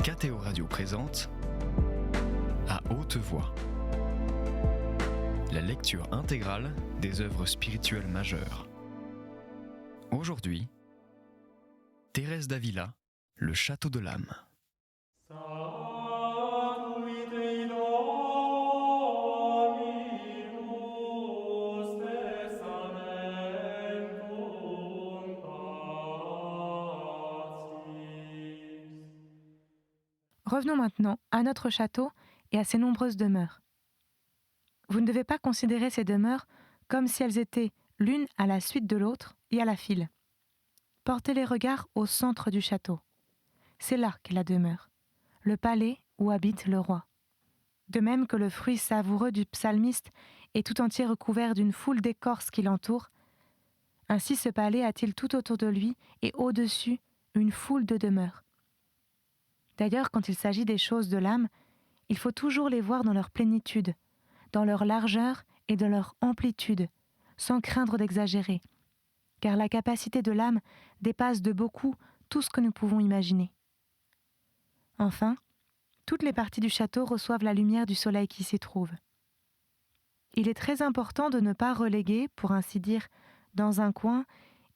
KTO Radio présente À haute voix, la lecture intégrale des œuvres spirituelles majeures. Aujourd'hui, Thérèse d'Avila, Le Château de l'âme. Revenons maintenant à notre château et à ses nombreuses demeures. Vous ne devez pas considérer ces demeures comme si elles étaient l'une à la suite de l'autre et à la file. Portez les regards au centre du château. C'est là qu'est la demeure, le palais où habite le roi. De même que le fruit savoureux du psalmiste est tout entier recouvert d'une foule d'écorces qui l'entourent, ainsi ce palais a-t-il tout autour de lui et au-dessus une foule de demeures. D'ailleurs, quand il s'agit des choses de l'âme, il faut toujours les voir dans leur plénitude, dans leur largeur et dans leur amplitude, sans craindre d'exagérer, car la capacité de l'âme dépasse de beaucoup tout ce que nous pouvons imaginer. Enfin, toutes les parties du château reçoivent la lumière du soleil qui s'y trouve. Il est très important de ne pas reléguer, pour ainsi dire, dans un coin,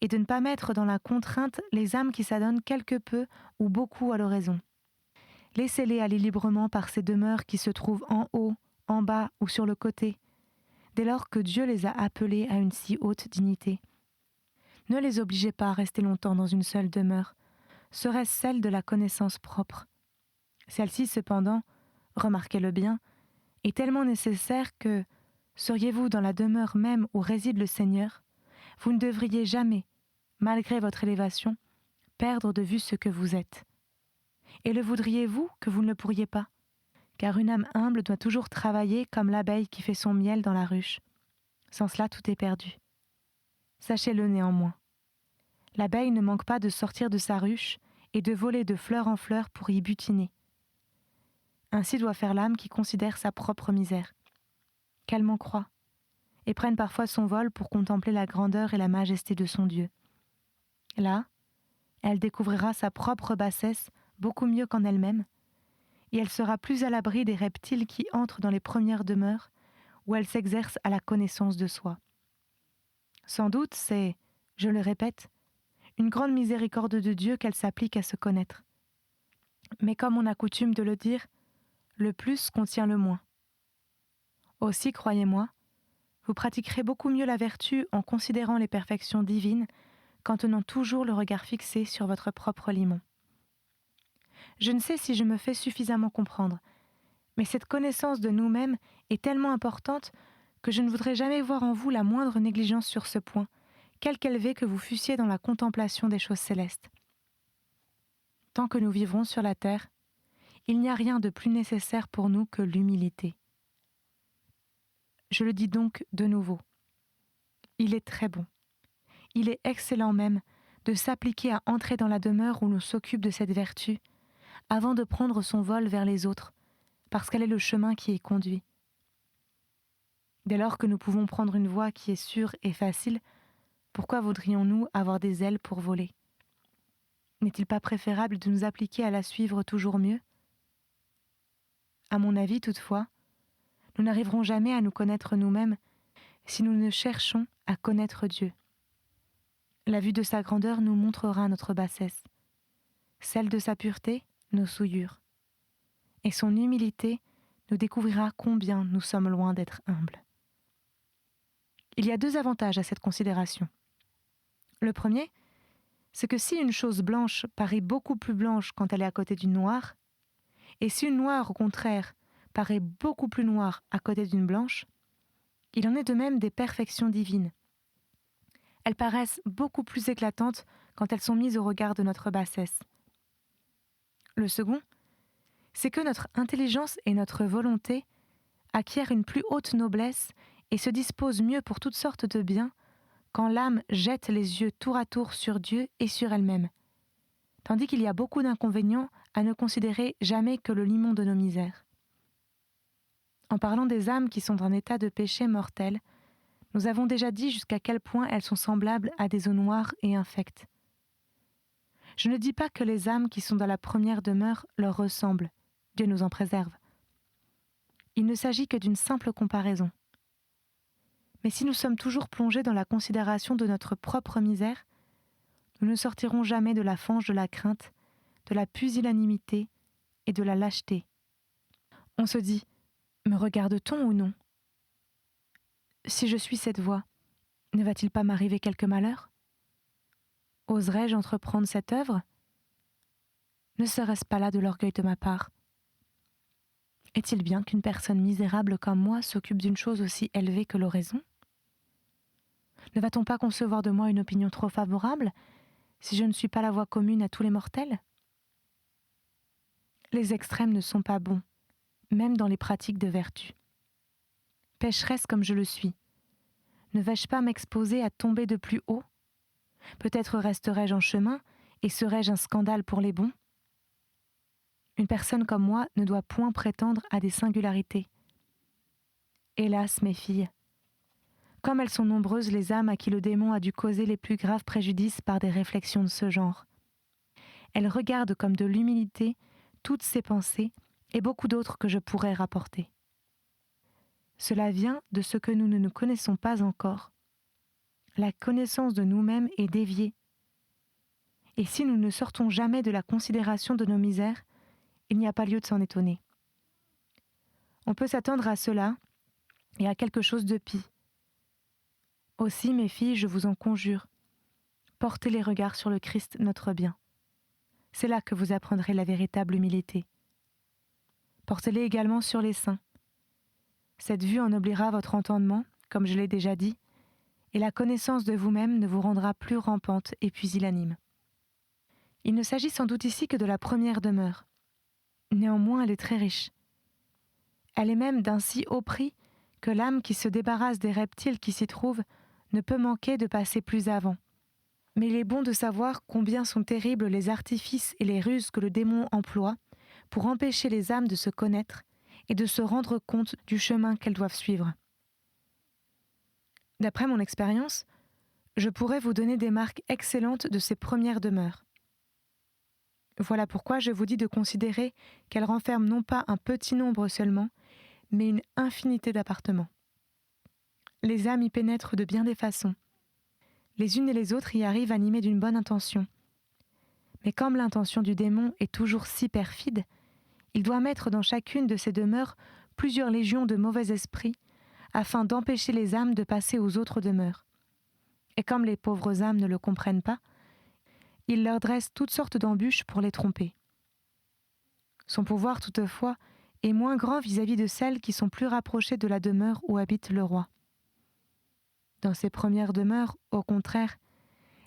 et de ne pas mettre dans la contrainte les âmes qui s'adonnent quelque peu ou beaucoup à l'oraison. Laissez-les aller librement par ces demeures qui se trouvent en haut, en bas ou sur le côté, dès lors que Dieu les a appelés à une si haute dignité. Ne les obligez pas à rester longtemps dans une seule demeure, serait-ce celle de la connaissance propre. Celle-ci, cependant, remarquez-le bien, est tellement nécessaire que, seriez-vous dans la demeure même où réside le Seigneur, vous ne devriez jamais, malgré votre élévation, perdre de vue ce que vous êtes. Et le voudriez-vous que vous ne le pourriez pas ? Car une âme humble doit toujours travailler comme l'abeille qui fait son miel dans la ruche. Sans cela, tout est perdu. Sachez-le néanmoins. L'abeille ne manque pas de sortir de sa ruche et de voler de fleur en fleur pour y butiner. Ainsi doit faire l'âme qui considère sa propre misère, qu'elle m'en croit, et prenne parfois son vol pour contempler la grandeur et la majesté de son Dieu. Là, elle découvrira sa propre bassesse beaucoup mieux qu'en elle-même, et elle sera plus à l'abri des reptiles qui entrent dans les premières demeures, où elle s'exerce à la connaissance de soi. Sans doute, c'est, je le répète, une grande miséricorde de Dieu qu'elle s'applique à se connaître. Mais comme on a coutume de le dire, le plus contient le moins. Aussi, croyez-moi, vous pratiquerez beaucoup mieux la vertu en considérant les perfections divines qu'en tenant toujours le regard fixé sur votre propre limon. Je ne sais si je me fais suffisamment comprendre, mais cette connaissance de nous-mêmes est tellement importante que je ne voudrais jamais voir en vous la moindre négligence sur ce point, quelque élevé que vous fussiez dans la contemplation des choses célestes. Tant que nous vivrons sur la terre, il n'y a rien de plus nécessaire pour nous que l'humilité. Je le dis donc de nouveau. Il est très bon, il est excellent même de s'appliquer à entrer dans la demeure où l'on s'occupe de cette vertu, avant de prendre son vol vers les autres, parce qu'elle est le chemin qui y conduit. Dès lors que nous pouvons prendre une voie qui est sûre et facile, pourquoi voudrions-nous avoir des ailes pour voler ? N'est-il pas préférable de nous appliquer à la suivre toujours mieux ? À mon avis, toutefois, nous n'arriverons jamais à nous connaître nous-mêmes si nous ne cherchons à connaître Dieu. La vue de sa grandeur nous montrera notre bassesse, celle de sa pureté, nos souillures, et son humilité nous découvrira combien nous sommes loin d'être humbles. Il y a 2 avantages à cette considération. Le premier, c'est que si une chose blanche paraît beaucoup plus blanche quand elle est à côté d'une noire, et si une noire, au contraire, paraît beaucoup plus noire à côté d'une blanche, il en est de même des perfections divines. Elles paraissent beaucoup plus éclatantes quand elles sont mises au regard de notre bassesse. Le second, c'est que notre intelligence et notre volonté acquièrent une plus haute noblesse et se disposent mieux pour toutes sortes de biens quand l'âme jette les yeux tour à tour sur Dieu et sur elle-même, tandis qu'il y a beaucoup d'inconvénients à ne considérer jamais que le limon de nos misères. En parlant des âmes qui sont en état de péché mortel, nous avons déjà dit jusqu'à quel point elles sont semblables à des eaux noires et infectes. Je ne dis pas que les âmes qui sont dans la première demeure leur ressemblent. Dieu nous en préserve. Il ne s'agit que d'une simple comparaison. Mais si nous sommes toujours plongés dans la considération de notre propre misère, nous ne sortirons jamais de la fange de la crainte, de la pusillanimité et de la lâcheté. On se dit « Me regarde-t-on ou non ? Si je suis cette voie, ne va-t-il pas m'arriver quelque malheur ? Oserais-je entreprendre cette œuvre ? Ne serait-ce pas là de l'orgueil de ma part ? Est-il bien qu'une personne misérable comme moi s'occupe d'une chose aussi élevée que l'oraison ? Ne va-t-on pas concevoir de moi une opinion trop favorable si je ne suis pas la voie commune à tous les mortels ? Les extrêmes ne sont pas bons, même dans les pratiques de vertu. Pécheresse comme je le suis, ne vais-je pas m'exposer à tomber de plus haut ? Peut-être resterai-je en chemin et serai-je un scandale pour les bons ? Une personne comme moi ne doit point prétendre à des singularités. Hélas, mes filles, comme elles sont nombreuses les âmes à qui le démon a dû causer les plus graves préjudices par des réflexions de ce genre. Elles regardent comme de l'humilité toutes ces pensées et beaucoup d'autres que je pourrais rapporter. Cela vient de ce que nous ne nous connaissons pas encore. La connaissance de nous-mêmes est déviée. Et si nous ne sortons jamais de la considération de nos misères, il n'y a pas lieu de s'en étonner. On peut s'attendre à cela et à quelque chose de pis. Aussi, mes filles, je vous en conjure, portez les regards sur le Christ notre bien. C'est là que vous apprendrez la véritable humilité. Portez-les également sur les saints. Cette vue ennoblira votre entendement, comme je l'ai déjà dit, et la connaissance de vous-même ne vous rendra plus rampante et pusillanime. Il ne s'agit sans doute ici que de la première demeure. Néanmoins, elle est très riche. Elle est même d'un si haut prix que l'âme qui se débarrasse des reptiles qui s'y trouvent ne peut manquer de passer plus avant. Mais il est bon de savoir combien sont terribles les artifices et les ruses que le démon emploie pour empêcher les âmes de se connaître et de se rendre compte du chemin qu'elles doivent suivre. D'après mon expérience, je pourrais vous donner des marques excellentes de ces premières demeures. Voilà pourquoi je vous dis de considérer qu'elles renferment non pas un petit nombre seulement, mais une infinité d'appartements. Les âmes y pénètrent de bien des façons. Les unes et les autres y arrivent animées d'une bonne intention. Mais comme l'intention du démon est toujours si perfide, il doit mettre dans chacune de ces demeures plusieurs légions de mauvais esprits afin d'empêcher les âmes de passer aux autres demeures. Et comme les pauvres âmes ne le comprennent pas, il leur dresse toutes sortes d'embûches pour les tromper. Son pouvoir, toutefois, est moins grand vis-à-vis de celles qui sont plus rapprochées de la demeure où habite le roi. Dans ces premières demeures, au contraire,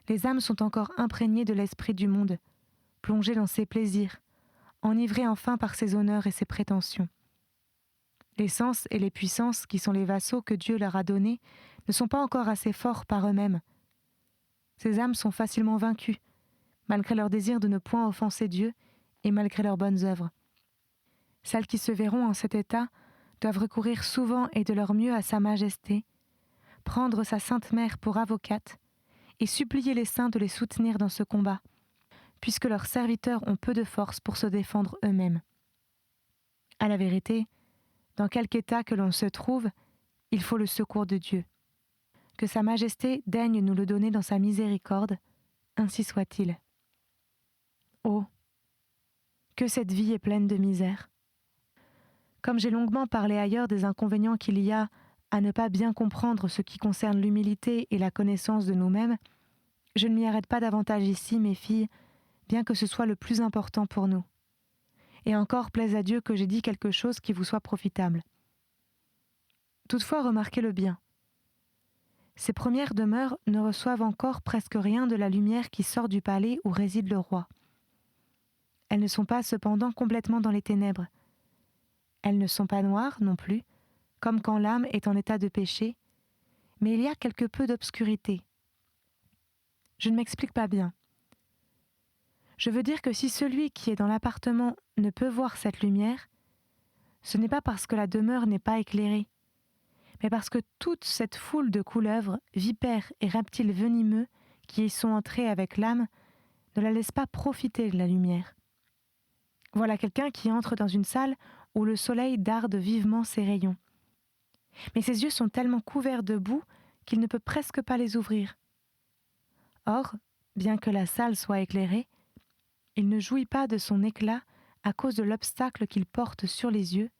les âmes sont encore imprégnées de l'esprit du monde, plongées dans ses plaisirs, enivrées enfin par ses honneurs et ses prétentions. Les sens et les puissances qui sont les vassaux que Dieu leur a donnés ne sont pas encore assez forts par eux-mêmes. Ces âmes sont facilement vaincues, malgré leur désir de ne point offenser Dieu et malgré leurs bonnes œuvres. Celles qui se verront en cet état doivent recourir souvent et de leur mieux à Sa Majesté, prendre sa Sainte Mère pour avocate et supplier les saints de les soutenir dans ce combat, puisque leurs serviteurs ont peu de force pour se défendre eux-mêmes. À la vérité, dans quelque état que l'on se trouve, il faut le secours de Dieu. Que Sa Majesté daigne nous le donner dans sa miséricorde, ainsi soit-il. Oh, que cette vie est pleine de misère. Comme j'ai longuement parlé ailleurs des inconvénients qu'il y a à ne pas bien comprendre ce qui concerne l'humilité et la connaissance de nous-mêmes, je ne m'y arrête pas davantage ici, mes filles, bien que ce soit le plus important pour nous. Et encore plaise à Dieu que j'ai dit quelque chose qui vous soit profitable. Toutefois, remarquez-le bien. Ces premières demeures ne reçoivent encore presque rien de la lumière qui sort du palais où réside le roi. Elles ne sont pas cependant complètement dans les ténèbres. Elles ne sont pas noires non plus, comme quand l'âme est en état de péché, mais il y a quelque peu d'obscurité. Je ne m'explique pas bien. Je veux dire que si celui qui est dans l'appartement ne peut voir cette lumière, ce n'est pas parce que la demeure n'est pas éclairée, mais parce que toute cette foule de couleuvres, vipères et reptiles venimeux qui y sont entrés avec l'âme ne la laisse pas profiter de la lumière. Voilà quelqu'un qui entre dans une salle où le soleil darde vivement ses rayons. Mais ses yeux sont tellement couverts de boue qu'il ne peut presque pas les ouvrir. Or, bien que la salle soit éclairée, il ne jouit pas de son éclat à cause de l'obstacle qu'il porte sur les yeux,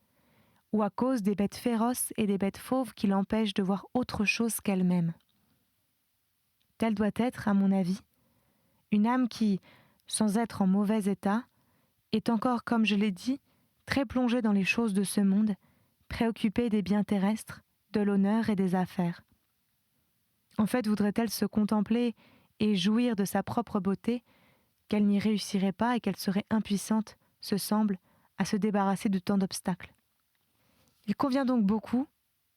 ou à cause des bêtes féroces et des bêtes fauves qui l'empêchent de voir autre chose qu'elle-même. Telle doit être, à mon avis, une âme qui, sans être en mauvais état, est encore, comme je l'ai dit, très plongée dans les choses de ce monde, préoccupée des biens terrestres, de l'honneur et des affaires. En fait, voudrait-elle se contempler et jouir de sa propre beauté, qu'elle n'y réussirait pas et qu'elle serait impuissante, se semble, à se débarrasser de tant d'obstacles. Il convient donc beaucoup,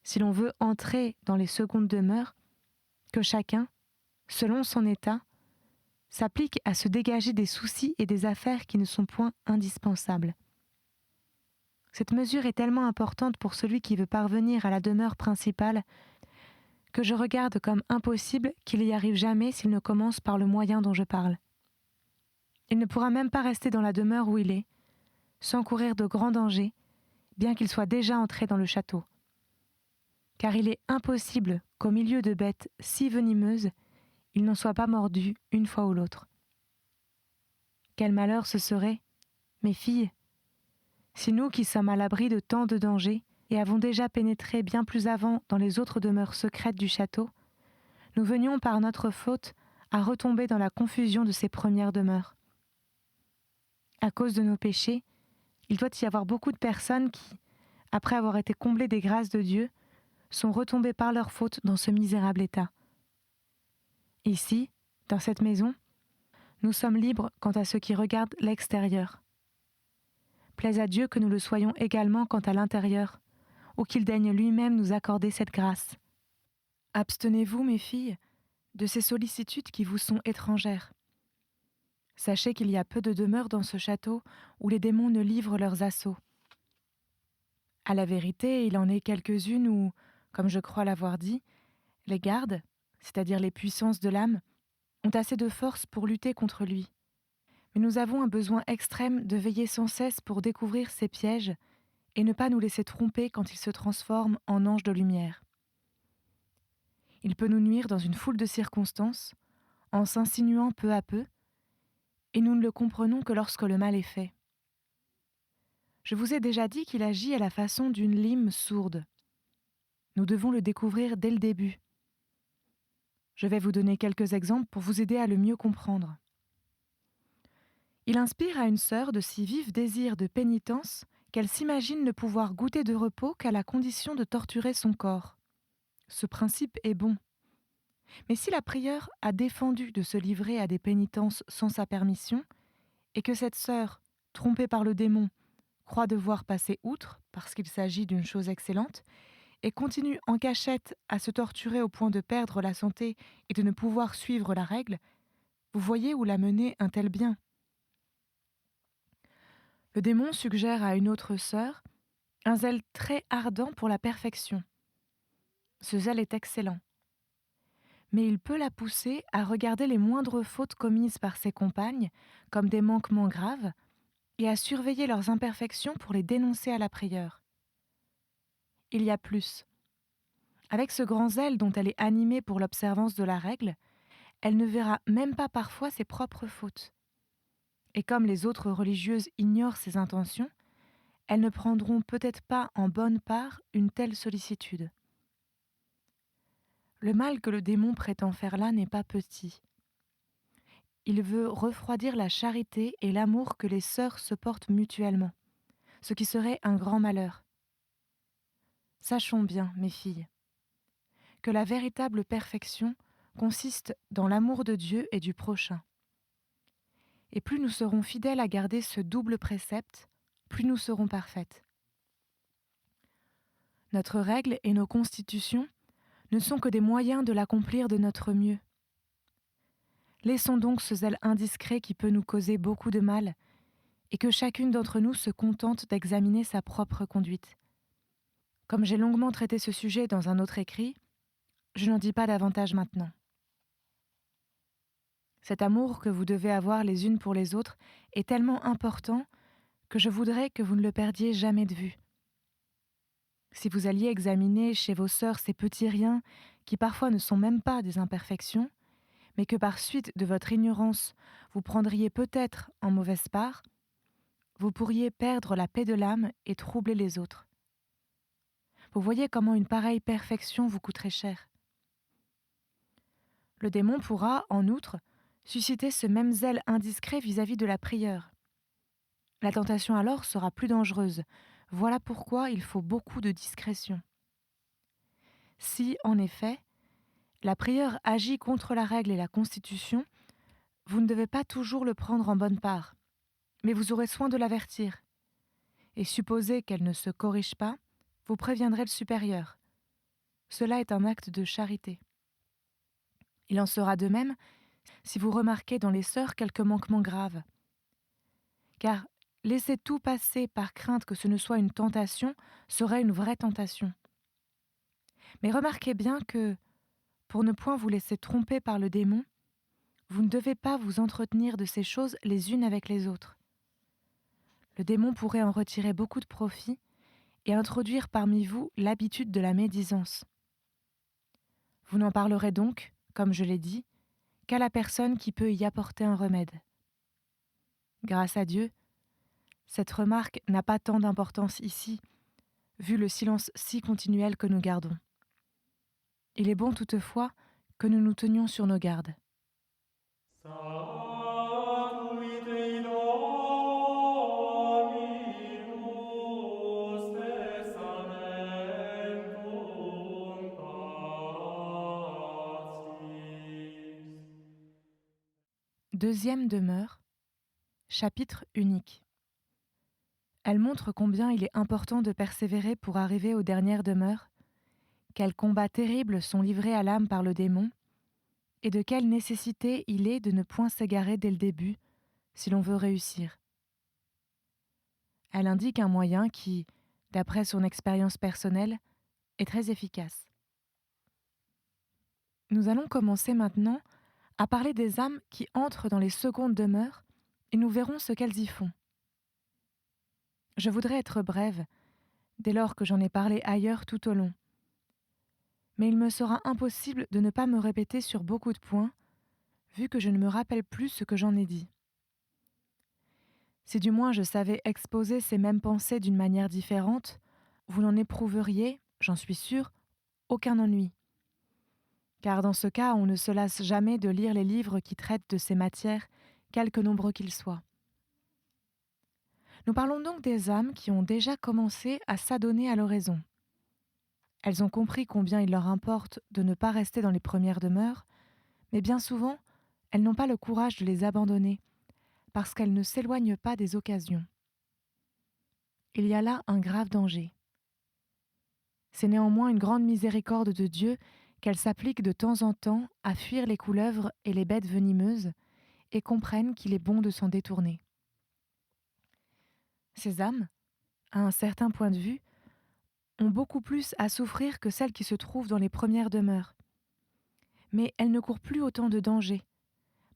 si l'on veut entrer dans les secondes demeures, que chacun, selon son état, s'applique à se dégager des soucis et des affaires qui ne sont point indispensables. Cette mesure est tellement importante pour celui qui veut parvenir à la demeure principale que je regarde comme impossible qu'il y arrive jamais s'il ne commence par le moyen dont je parle. Il ne pourra même pas rester dans la demeure où il est, sans courir de grands dangers, bien qu'il soit déjà entré dans le château. Car il est impossible qu'au milieu de bêtes si venimeuses, il n'en soit pas mordu une fois ou l'autre. Quel malheur ce serait, mes filles, si nous qui sommes à l'abri de tant de dangers et avons déjà pénétré bien plus avant dans les autres demeures secrètes du château, nous venions par notre faute à retomber dans la confusion de ces premières demeures. À cause de nos péchés, il doit y avoir beaucoup de personnes qui, après avoir été comblées des grâces de Dieu, sont retombées par leur faute dans ce misérable état. Ici, dans cette maison, nous sommes libres quant à ce qui regarde l'extérieur. Plaise à Dieu que nous le soyons également quant à l'intérieur, ou qu'il daigne lui-même nous accorder cette grâce. Abstenez-vous, mes filles, de ces sollicitudes qui vous sont étrangères. Sachez qu'il y a peu de demeures dans ce château où les démons ne livrent leurs assauts. À la vérité, il en est quelques-unes où, comme je crois l'avoir dit, les gardes, c'est-à-dire les puissances de l'âme, ont assez de force pour lutter contre lui. Mais nous avons un besoin extrême de veiller sans cesse pour découvrir ses pièges et ne pas nous laisser tromper quand il se transforme en ange de lumière. Il peut nous nuire dans une foule de circonstances, en s'insinuant peu à peu, et nous ne le comprenons que lorsque le mal est fait. Je vous ai déjà dit qu'il agit à la façon d'une lime sourde. Nous devons le découvrir dès le début. Je vais vous donner quelques exemples pour vous aider à le mieux comprendre. Il inspire à une sœur de si vifs désirs de pénitence qu'elle s'imagine ne pouvoir goûter de repos qu'à la condition de torturer son corps. Ce principe est bon. Mais si la prieure a défendu de se livrer à des pénitences sans sa permission, et que cette sœur, trompée par le démon, croit devoir passer outre parce qu'il s'agit d'une chose excellente, et continue en cachette à se torturer au point de perdre la santé et de ne pouvoir suivre la règle, vous voyez où l'a mené un tel bien. Le démon suggère à une autre sœur un zèle très ardent pour la perfection. Ce zèle est excellent. Mais il peut la pousser à regarder les moindres fautes commises par ses compagnes comme des manquements graves et à surveiller leurs imperfections pour les dénoncer à la prieure. Il y a plus. Avec ce grand zèle dont elle est animée pour l'observance de la règle, elle ne verra même pas parfois ses propres fautes. Et comme les autres religieuses ignorent ses intentions, elles ne prendront peut-être pas en bonne part une telle sollicitude. Le mal que le démon prétend faire là n'est pas petit. Il veut refroidir la charité et l'amour que les sœurs se portent mutuellement, ce qui serait un grand malheur. Sachons bien, mes filles, que la véritable perfection consiste dans l'amour de Dieu et du prochain. Et plus nous serons fidèles à garder ce double précepte, plus nous serons parfaites. Notre règle et nos constitutions ne sont que des moyens de l'accomplir de notre mieux. Laissons donc ce zèle indiscret qui peut nous causer beaucoup de mal, et que chacune d'entre nous se contente d'examiner sa propre conduite. Comme j'ai longuement traité ce sujet dans un autre écrit, je n'en dis pas davantage maintenant. Cet amour que vous devez avoir les unes pour les autres est tellement important que je voudrais que vous ne le perdiez jamais de vue. Si vous alliez examiner chez vos sœurs ces petits riens qui parfois ne sont même pas des imperfections, mais que par suite de votre ignorance vous prendriez peut-être en mauvaise part, vous pourriez perdre la paix de l'âme et troubler les autres. Vous voyez comment une pareille perfection vous coûterait cher. Le démon pourra, en outre, susciter ce même zèle indiscret vis-à-vis de la prieure. La tentation alors sera plus dangereuse. Voilà pourquoi il faut beaucoup de discrétion. Si, en effet, la prieure agit contre la règle et la constitution, vous ne devez pas toujours le prendre en bonne part, mais vous aurez soin de l'avertir. Et supposez qu'elle ne se corrige pas, vous préviendrez le supérieur. Cela est un acte de charité. Il en sera de même si vous remarquez dans les sœurs quelques manquements graves. Car laisser tout passer par crainte que ce ne soit une tentation serait une vraie tentation. Mais remarquez bien que, pour ne point vous laisser tromper par le démon, vous ne devez pas vous entretenir de ces choses les unes avec les autres. Le démon pourrait en retirer beaucoup de profit et introduire parmi vous l'habitude de la médisance. Vous n'en parlerez donc, comme je l'ai dit, qu'à la personne qui peut y apporter un remède. Grâce à Dieu, cette remarque n'a pas tant d'importance ici, vu le silence si continuel que nous gardons. Il est bon toutefois que nous nous tenions sur nos gardes. Deuxième demeure, chapitre unique. Elle montre combien il est important de persévérer pour arriver aux dernières demeures, quels combats terribles sont livrés à l'âme par le démon, et de quelle nécessité il est de ne point s'égarer dès le début, si l'on veut réussir. Elle indique un moyen qui, d'après son expérience personnelle, est très efficace. Nous allons commencer maintenant à parler des âmes qui entrent dans les secondes demeures, et nous verrons ce qu'elles y font. Je voudrais être brève, dès lors que j'en ai parlé ailleurs tout au long. Mais il me sera impossible de ne pas me répéter sur beaucoup de points, vu que je ne me rappelle plus ce que j'en ai dit. Si du moins je savais exposer ces mêmes pensées d'une manière différente, vous n'en éprouveriez, j'en suis sûre, aucun ennui. Car dans ce cas, on ne se lasse jamais de lire les livres qui traitent de ces matières, quelque nombreux qu'ils soient. Nous parlons donc des âmes qui ont déjà commencé à s'adonner à l'oraison. Elles ont compris combien il leur importe de ne pas rester dans les premières demeures, mais bien souvent, elles n'ont pas le courage de les abandonner, parce qu'elles ne s'éloignent pas des occasions. Il y a là un grave danger. C'est néanmoins une grande miséricorde de Dieu qu'elles s'appliquent de temps en temps à fuir les couleuvres et les bêtes venimeuses et comprennent qu'il est bon de s'en détourner. Ces âmes, à un certain point de vue, ont beaucoup plus à souffrir que celles qui se trouvent dans les premières demeures. Mais elles ne courent plus autant de dangers,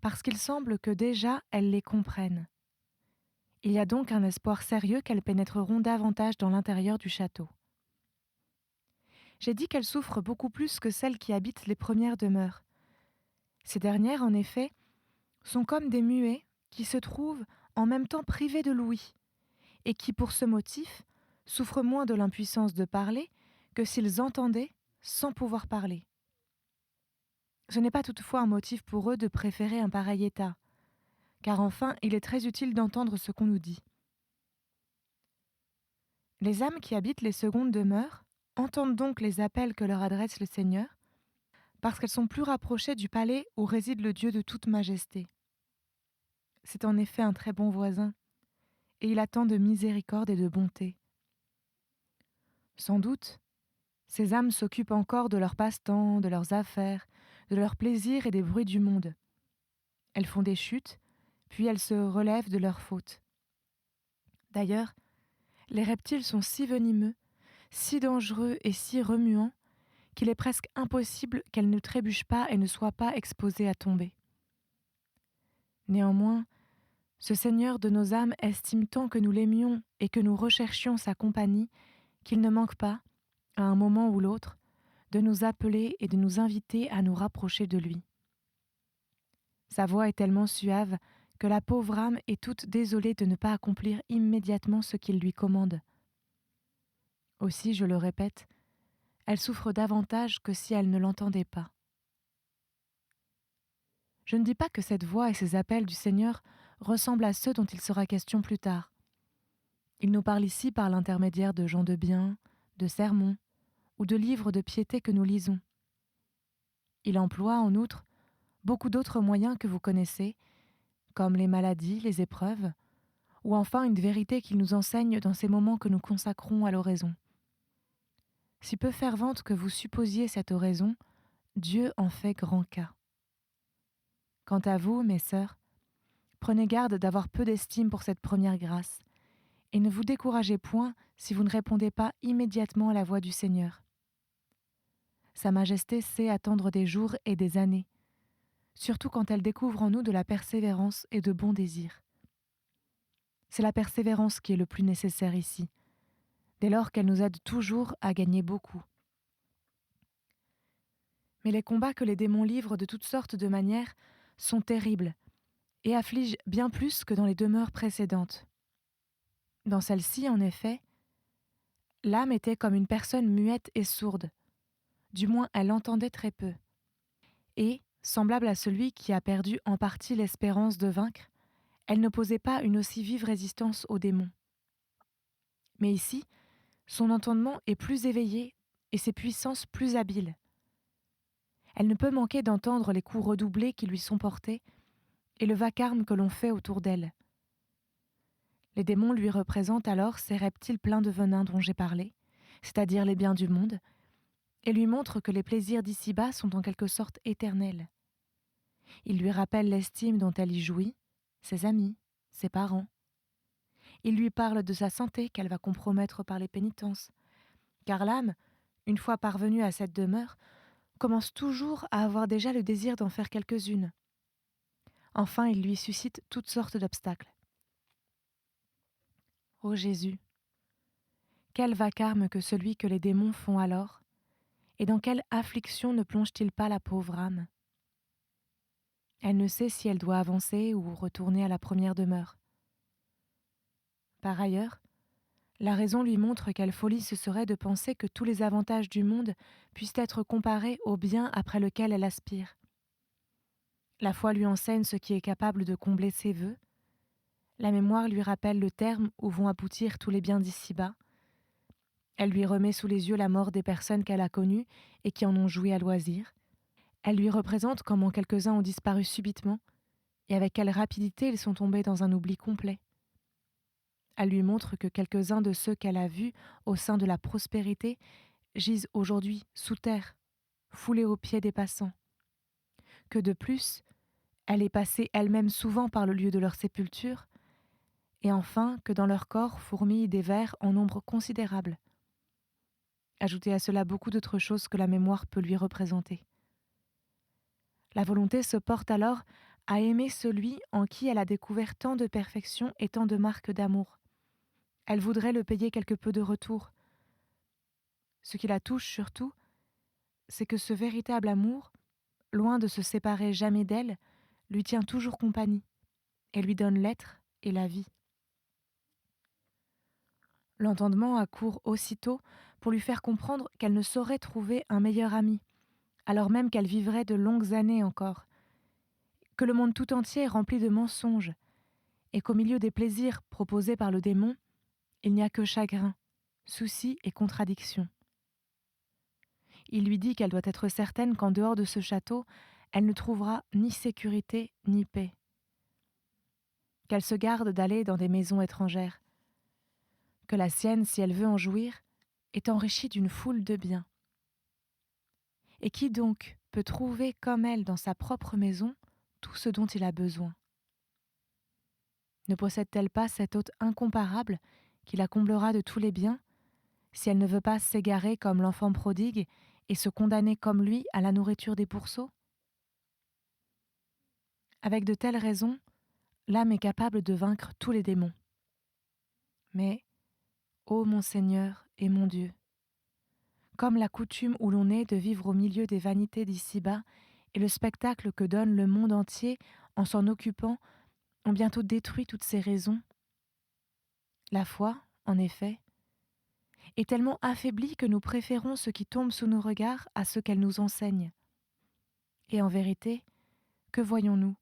parce qu'il semble que déjà elles les comprennent. Il y a donc un espoir sérieux qu'elles pénétreront davantage dans l'intérieur du château. J'ai dit qu'elles souffrent beaucoup plus que celles qui habitent les premières demeures. Ces dernières, en effet, sont comme des muets qui se trouvent en même temps privés de l'ouïe, et qui, pour ce motif, souffrent moins de l'impuissance de parler que s'ils entendaient sans pouvoir parler. Ce n'est pas toutefois un motif pour eux de préférer un pareil état, car enfin il est très utile d'entendre ce qu'on nous dit. Les âmes qui habitent les secondes demeures entendent donc les appels que leur adresse le Seigneur, parce qu'elles sont plus rapprochées du palais où réside le Dieu de toute majesté. C'est en effet un très bon voisin, et il attend de miséricorde et de bonté. Sans doute, ces âmes s'occupent encore de leurs passe-temps, de leurs affaires, de leurs plaisirs et des bruits du monde. Elles font des chutes, puis elles se relèvent de leurs fautes. D'ailleurs, les reptiles sont si venimeux, si dangereux et si remuants qu'il est presque impossible qu'elles ne trébuchent pas et ne soient pas exposées à tomber. Néanmoins, ce Seigneur de nos âmes estime tant que nous l'aimions et que nous recherchions sa compagnie qu'il ne manque pas, à un moment ou l'autre, de nous appeler et de nous inviter à nous rapprocher de lui. Sa voix est tellement suave que la pauvre âme est toute désolée de ne pas accomplir immédiatement ce qu'il lui commande. Aussi, je le répète, elle souffre davantage que si elle ne l'entendait pas. Je ne dis pas que cette voix et ces appels du Seigneur ressemblent à ceux dont il sera question plus tard. Il nous parle ici par l'intermédiaire de gens de bien, de sermons ou de livres de piété que nous lisons. Il emploie, en outre, beaucoup d'autres moyens que vous connaissez, comme les maladies, les épreuves, ou enfin une vérité qu'il nous enseigne dans ces moments que nous consacrons à l'oraison. Si peu fervente que vous supposiez cette oraison, Dieu en fait grand cas. Quant à vous, mes sœurs, prenez garde d'avoir peu d'estime pour cette première grâce, et ne vous découragez point si vous ne répondez pas immédiatement à la voix du Seigneur. Sa Majesté sait attendre des jours et des années, surtout quand elle découvre en nous de la persévérance et de bons désirs. C'est la persévérance qui est le plus nécessaire ici, dès lors qu'elle nous aide toujours à gagner beaucoup. Mais les combats que les démons livrent de toutes sortes de manières sont terribles et affligent bien plus que dans les demeures précédentes. Dans celle-ci, en effet, l'âme était comme une personne muette et sourde, du moins elle entendait très peu, et, semblable à celui qui a perdu en partie l'espérance de vaincre, elle n'opposait pas une aussi vive résistance aux démons. Mais ici, son entendement est plus éveillé et ses puissances plus habiles. Elle ne peut manquer d'entendre les coups redoublés qui lui sont portés et le vacarme que l'on fait autour d'elle. Les démons lui représentent alors ces reptiles pleins de venin dont j'ai parlé, c'est-à-dire les biens du monde, et lui montrent que les plaisirs d'ici-bas sont en quelque sorte éternels. Ils lui rappellent l'estime dont elle y jouit, ses amis, ses parents. Ils lui parlent de sa santé qu'elle va compromettre par les pénitences, car l'âme, une fois parvenue à cette demeure, commence toujours à avoir déjà le désir d'en faire quelques-unes. Enfin, il lui suscite toutes sortes d'obstacles. Ô Jésus, quel vacarme que celui que les démons font alors, et dans quelle affliction ne plonge-t-il pas la pauvre âme? Elle ne sait si elle doit avancer ou retourner à la première demeure. Par ailleurs, la raison lui montre quelle folie ce serait de penser que tous les avantages du monde puissent être comparés au bien après lequel elle aspire. La foi lui enseigne ce qui est capable de combler ses vœux, la mémoire lui rappelle le terme où vont aboutir tous les biens d'ici-bas, elle lui remet sous les yeux la mort des personnes qu'elle a connues et qui en ont joui à loisir, elle lui représente comment quelques-uns ont disparu subitement et avec quelle rapidité ils sont tombés dans un oubli complet. Elle lui montre que quelques-uns de ceux qu'elle a vus au sein de la prospérité gisent aujourd'hui sous terre, foulés aux pieds des passants. Que de plus, elle est passée elle-même souvent par le lieu de leur sépulture, et enfin que dans leur corps fourmillent des vers en nombre considérable. Ajoutez à cela beaucoup d'autres choses que la mémoire peut lui représenter. La volonté se porte alors à aimer celui en qui elle a découvert tant de perfection et tant de marques d'amour. Elle voudrait le payer quelque peu de retour. Ce qui la touche surtout, c'est que ce véritable amour, loin de se séparer jamais d'elle, lui tient toujours compagnie et lui donne l'être et la vie. L'entendement accourt aussitôt pour lui faire comprendre qu'elle ne saurait trouver un meilleur ami, alors même qu'elle vivrait de longues années encore, que le monde tout entier est rempli de mensonges, et qu'au milieu des plaisirs proposés par le démon, il n'y a que chagrin, soucis et contradictions. Il lui dit qu'elle doit être certaine qu'en dehors de ce château, elle ne trouvera ni sécurité ni paix, qu'elle se garde d'aller dans des maisons étrangères, que la sienne, si elle veut en jouir, est enrichie d'une foule de biens. Et qui donc peut trouver comme elle dans sa propre maison tout ce dont il a besoin? Ne possède-t-elle pas cet hôte incomparable qui la comblera de tous les biens, si elle ne veut pas s'égarer comme l'enfant prodigue et se condamner comme lui à la nourriture des pourceaux? Avec de telles raisons, l'âme est capable de vaincre tous les démons. Mais, ô mon Seigneur et mon Dieu, comme la coutume où l'on est de vivre au milieu des vanités d'ici-bas et le spectacle que donne le monde entier en s'en occupant ont bientôt détruit toutes ces raisons, la foi, en effet, est tellement affaiblie que nous préférons ce qui tombe sous nos regards à ce qu'elle nous enseigne. Et en vérité, que voyons-nous,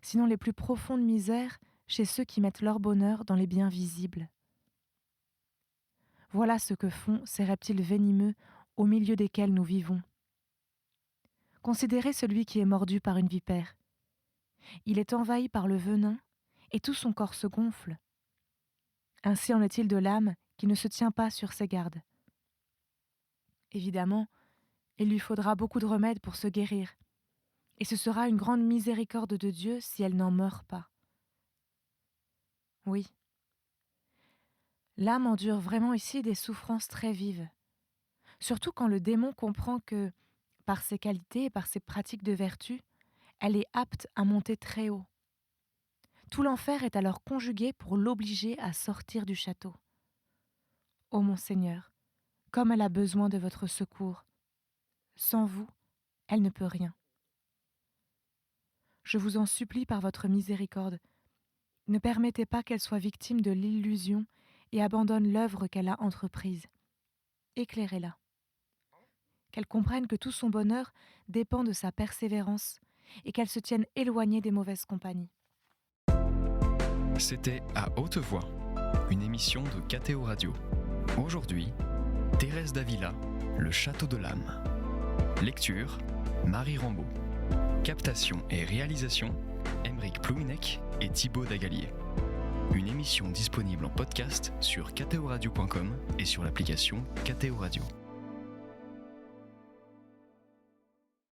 sinon les plus profondes misères chez ceux qui mettent leur bonheur dans les biens visibles? Voilà ce que font ces reptiles venimeux au milieu desquels nous vivons. Considérez celui qui est mordu par une vipère. Il est envahi par le venin et tout son corps se gonfle. Ainsi en est-il de l'âme qui ne se tient pas sur ses gardes. Évidemment, il lui faudra beaucoup de remèdes pour se guérir, et ce sera une grande miséricorde de Dieu si elle n'en meurt pas. Oui, l'âme endure vraiment ici des souffrances très vives, surtout quand le démon comprend que, par ses qualités et par ses pratiques de vertu, elle est apte à monter très haut. Tout l'enfer est alors conjugué pour l'obliger à sortir du château. Ô mon Seigneur, comme elle a besoin de votre secours. Sans vous, elle ne peut rien. Je vous en supplie par votre miséricorde, ne permettez pas qu'elle soit victime de l'illusion et abandonne l'œuvre qu'elle a entreprise. Éclairez-la. Qu'elle comprenne que tout son bonheur dépend de sa persévérance et qu'elle se tienne éloignée des mauvaises compagnies. C'était À Haute Voix, une émission de KTO Radio. Aujourd'hui, Thérèse d'Avila, Le Château de l'âme. Lecture, Marie Rambaud. Captation et réalisation, Aymeric Plouinec et Thibaut Dagalier. Une émission disponible en podcast sur ktoradio.com et sur l'application KTO Radio.